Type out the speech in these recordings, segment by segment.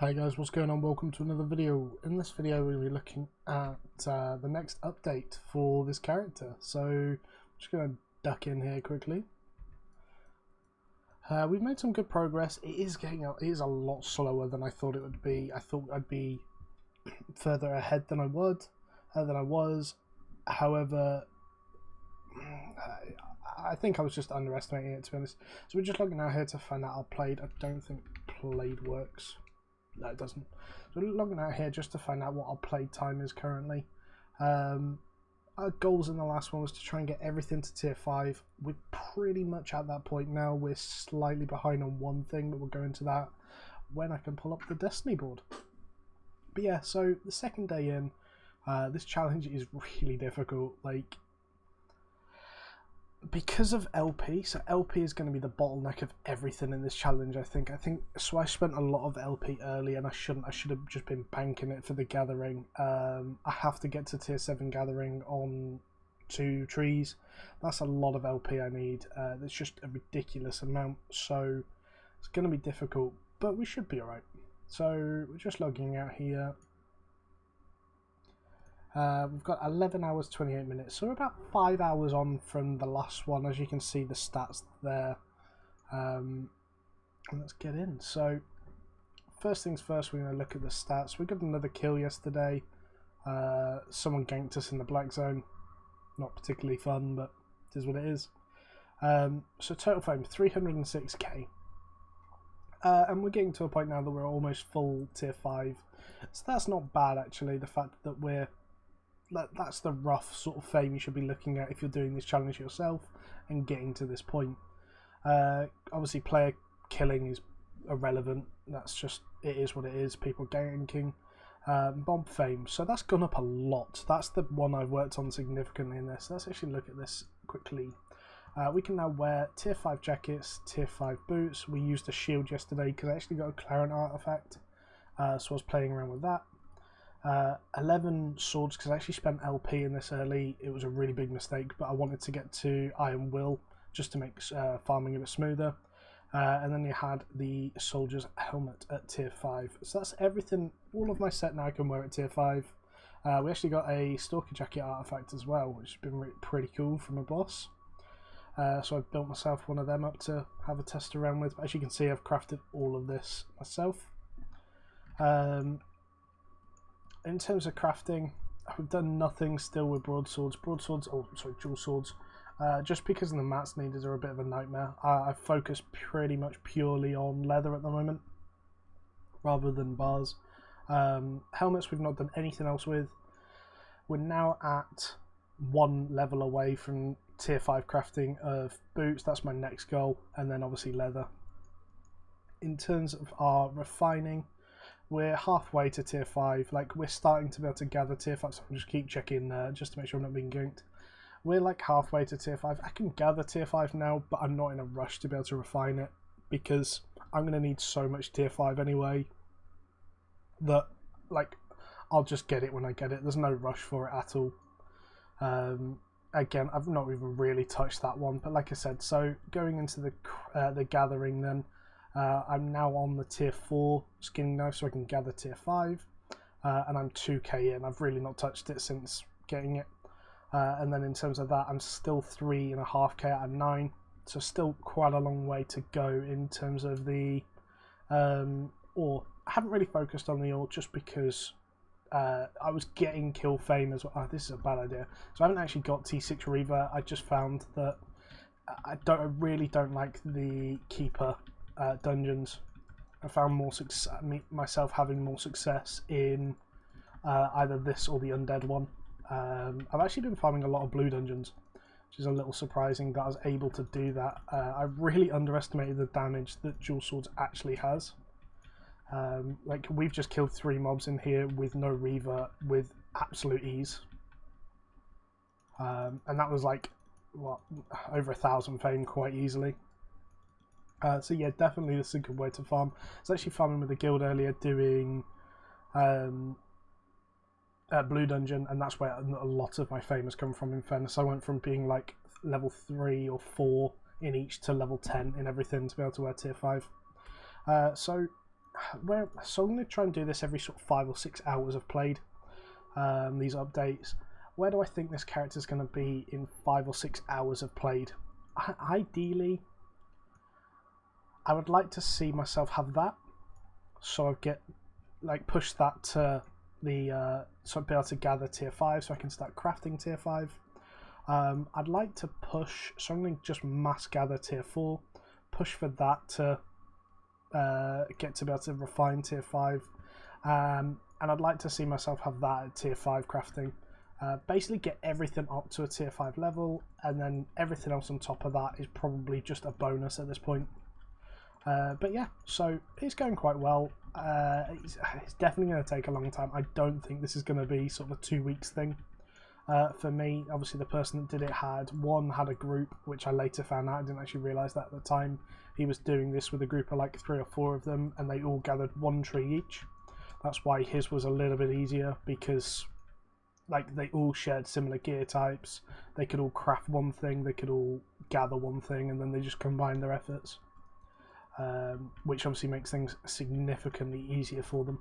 Hi guys, what's going on? Welcome to another video. In this video we'll be looking at the next update for this character. So I'm just going to duck in here quickly. We've made some good progress. It is a lot slower than I thought it would be. I thought I'd be further ahead than I was. However, I think I was just underestimating it, to be honest. So we're just looking out here to find out our played. I don't think played works. No, it doesn't. So we're logging out here just to find out what our play time is currently. Our goals in the last one was to try and get everything to tier 5. We're pretty much at that point now. We're slightly behind on one thing, but we'll go into that when I can pull up the Destiny board. But yeah, so the second day in, this challenge is really difficult. Like, because of LP, so LP is going to be the bottleneck of everything in this challenge. I think so. I spent a lot of LP early, and I should have just been banking it for the gathering. I have to get to tier 7 gathering on 2 trees. That's a lot of LP I need. That's just a ridiculous amount, so it's going to be difficult, but we should be alright. So we're just logging out here. We've got 11 hours 28 minutes, so we're about 5 hours on from the last one, as you can see the stats there. And let's get in. So first things first, we're going to look at the stats. We got another kill yesterday. Someone ganked us in the black zone. Not particularly fun, but it is what it is. So total fame 306k, and we're getting to a point now that we're almost full tier 5, so that's not bad actually. The fact that that's the rough sort of fame you should be looking at if you're doing this challenge yourself and getting to this point. Obviously player killing is irrelevant, that's just, it is what it is, people ganking. Bomb fame, so that's gone up a lot. That's the one I've worked on significantly in this. Let's actually look at this quickly. We can now wear tier 5 jackets, tier 5 boots. We used a shield yesterday because I actually got a Clarent artifact, so I was playing around with that. 11 swords because I actually spent LP in this early. It was a really big mistake, but I wanted to get to Iron Will just to make farming a bit smoother. And then you had the soldier's helmet at tier 5. So that's everything. All of my set now I can wear at tier 5. We actually got a Stalker jacket artifact as well, which has been pretty cool from a boss. So I've built myself one of them up to have a test around with. But as you can see, I've crafted all of this myself. In terms of crafting, we've done nothing still with broadswords. Dual swords. Just because the mats needed are a bit of a nightmare. I focus pretty much purely on leather at the moment, rather than bars. Helmets we've not done anything else with. We're now at 1 level away from tier 5 crafting of boots. That's my next goal, and then obviously leather. In terms of our refining, we're halfway to tier 5. Like, we're starting to be able to gather tier 5, so I'll just keep checking just to make sure I'm not being ganked. We're like halfway to tier 5. I can gather tier 5 now, but I'm not in a rush to be able to refine it because I'm going to need so much tier 5 anyway that, like, I'll just get it when I get it. There's no rush for it at all. Again, I've not even really touched that one, but like I said, so going into the gathering then, I'm now on the tier 4 skinning knife, so I can gather tier 5, and I'm 2k in. I've really not touched it since getting it. And then in terms of that, I'm still 3.5k out of 9, so still quite a long way to go in terms of the ore. I haven't really focused on the ore just because I was getting kill fame as well. Oh, this is a bad idea. So I haven't actually got T6 Reaver. I just found that I really don't like the Keeper dungeons. I found myself having more success in either this or the Undead one. I've actually been farming a lot of blue dungeons, which is a little surprising that I was able to do that. I really underestimated the damage that dual swords actually has. Like, we've just killed 3 mobs in here with no Reaver with absolute ease, and that was like, what, over 1,000 fame quite easily. So yeah, definitely this is a good way to farm. I was actually farming with the guild earlier doing blue dungeon, and that's where a lot of my fame has come from. In fairness, I went from being like level 3 or 4 in each to level 10 in everything to be able to wear tier 5. So so I'm going to try and do this every sort of 5 or 6 hours I've played these updates. Where do I think this character is going to be in 5 or 6 hours of played? Ideally, I would like to see myself have that, so I get push that to the so I'd be able to gather tier 5, so I can start crafting tier 5. I'd like to push, so I'm going to just mass gather tier 4, push for that to get to be able to refine tier 5, and I'd like to see myself have that at tier 5 crafting. Basically get everything up to a tier 5 level, and then everything else on top of that is probably just a bonus at this point. But yeah, so it's going quite well. It's definitely going to take a long time. I don't think this is going to be sort of a 2 weeks thing. For me, obviously the person that did it had a group, which I later found out. I didn't actually realise that at the time. He was doing this with a group of like 3 or 4 of them, and they all gathered 1 tree each. That's why his was a little bit easier, because like they all shared similar gear types. They could all craft one thing, they could all gather one thing, and then they just combined their efforts, which obviously makes things significantly easier for them.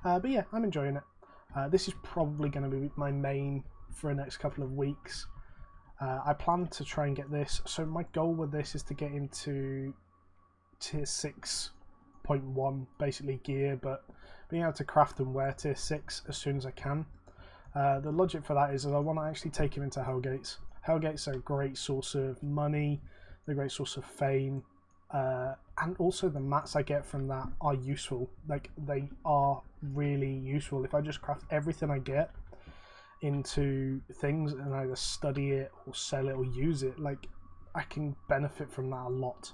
But yeah, I'm enjoying it. This is probably going to be my main for the next couple of weeks. I plan to try and get this. So my goal with this is to get into tier 6.1, basically gear, but being able to craft and wear tier 6 as soon as I can. The logic for that is that I want to actually take him into Hellgates. Hellgates are a great source of money, they're a great source of fame, and also the mats I get from that are useful. Like, they are really useful. If I just craft everything I get into things and either study it or sell it or use it, like, I can benefit from that a lot.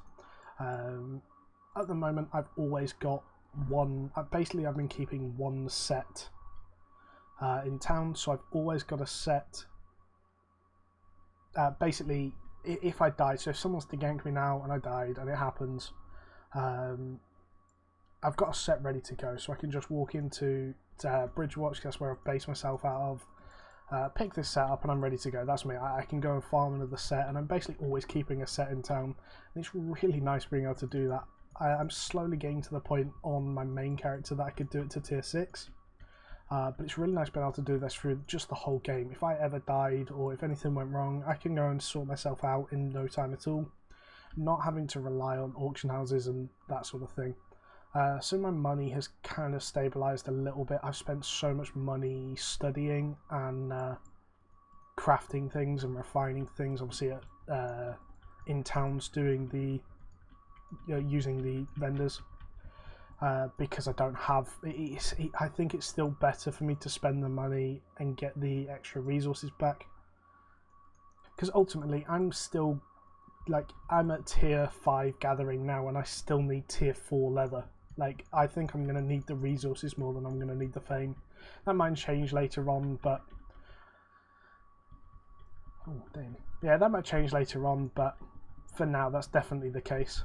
At the moment, I've always got one. Basically, I've been keeping one set in town, so I've always got a set. Basically, if I died, so if someone's to gank me now and I died, and it happens, I've got a set ready to go, so I can just walk into Bridgewatch, that's where I've based myself out of, pick this set up, and I'm ready to go. That's me. I can go and farm another set, and I'm basically always keeping a set in town, and it's really nice being able to do that. I'm slowly getting to the point on my main character that I could do it to tier 6. But it's really nice being able to do this through just the whole game. If I ever died or if anything went wrong, I can go and sort myself out in no time at all, not having to rely on auction houses and that sort of thing. So my money has kind of stabilised a little bit. I've spent so much money studying and crafting things and refining things, obviously in towns doing the using the vendors. Because I don't have, I think it's still better for me to spend the money and get the extra resources back. Because ultimately, I'm still, like, I'm at tier 5 gathering now, and I still need tier 4 leather. Like, I think I'm going to need the resources more than I'm going to need the fame. That might change later on, but... Oh, damn. Yeah, that might change later on, but for now, that's definitely the case.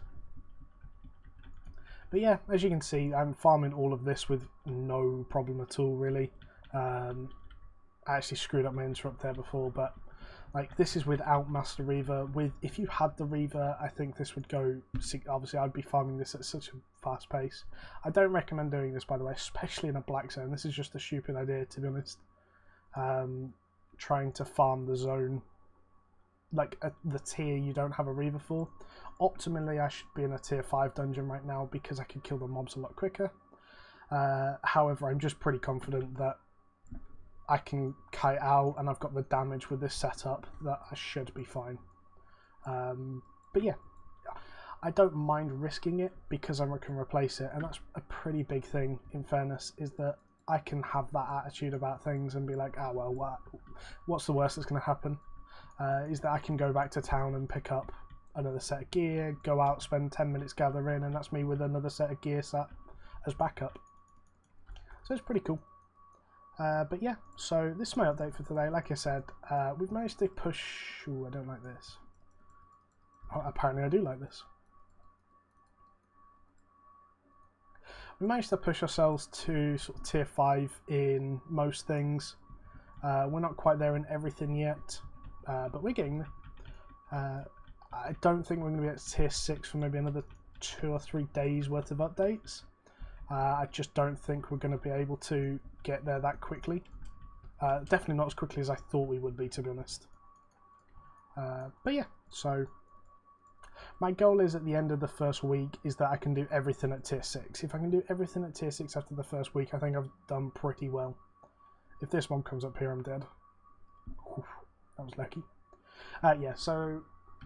But yeah, as you can see, I'm farming all of this with no problem at all, really. I actually screwed up my interrupt there before, but like, this is without Master Reaver. If you had the Reaver, I think this would go... Obviously, I'd be farming this at such a fast pace. I don't recommend doing this, by the way, especially in a black zone. This is just a stupid idea, to be honest. Trying to farm the zone, like the tier you don't have a Reaver for. Optimally, I should be in a tier 5 dungeon right now because I can kill the mobs a lot quicker. However, I'm just pretty confident that I can kite out and I've got the damage with this setup that I should be fine. But yeah, I don't mind risking it because I can replace it, and that's a pretty big thing, in fairness, is that I can have that attitude about things and be like, ah, well, what's the worst that's going to happen? Is that I can go back to town and pick up another set of gear, go out, spend 10 minutes gathering, and that's me with another set of gear sat as backup. So it's pretty cool. But yeah, so this is my update for today. Like I said, we've managed to push... Ooh, I don't like this. Oh, apparently I do like this. We managed to push ourselves to sort of tier 5 in most things. We're not quite there in everything yet, but we're getting there. I don't think we're going to be at tier 6 for maybe another 2 or 3 days worth of updates. I just don't think we're going to be able to get there that quickly. Definitely not as quickly as I thought we would be, to be honest. But yeah, so my goal is at the end of the first week is that I can do everything at tier 6. If I can do everything at tier 6 after the first week, I think I've done pretty well. If this one comes up here, I'm dead. Oof, that was lucky. Yeah, so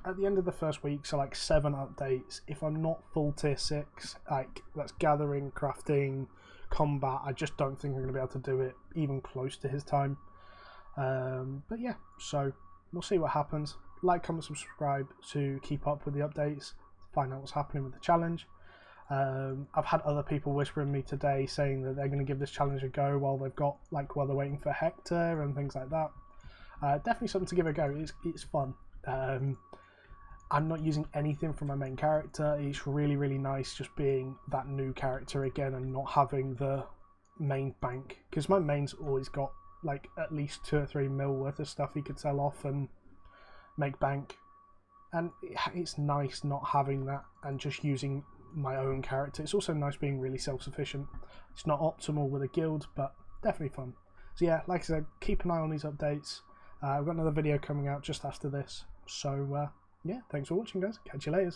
at the end of the first week, so like 7 updates. If I'm not full tier 6, like that's gathering, crafting, combat, I just don't think I'm going to be able to do it even close to his time. But yeah, so we'll see what happens. Like, comment, subscribe to keep up with the updates, find out what's happening with the challenge. I've had other people whispering me today saying that they're going to give this challenge a go while they're waiting for Hector and things like that. Definitely something to give a go. It's fun. I'm not using anything from my main character. It's really, really nice just being that new character again and not having the main bank, because my main's always got like at least 2 or 3 mil worth of stuff he could sell off and make bank, and it's nice not having that and just using my own character. It's also nice being really self-sufficient. It's not optimal with a guild, but definitely fun. So yeah, like I said, keep an eye on these updates. I've got another video coming out just after this, so yeah, thanks for watching, guys. Catch you later.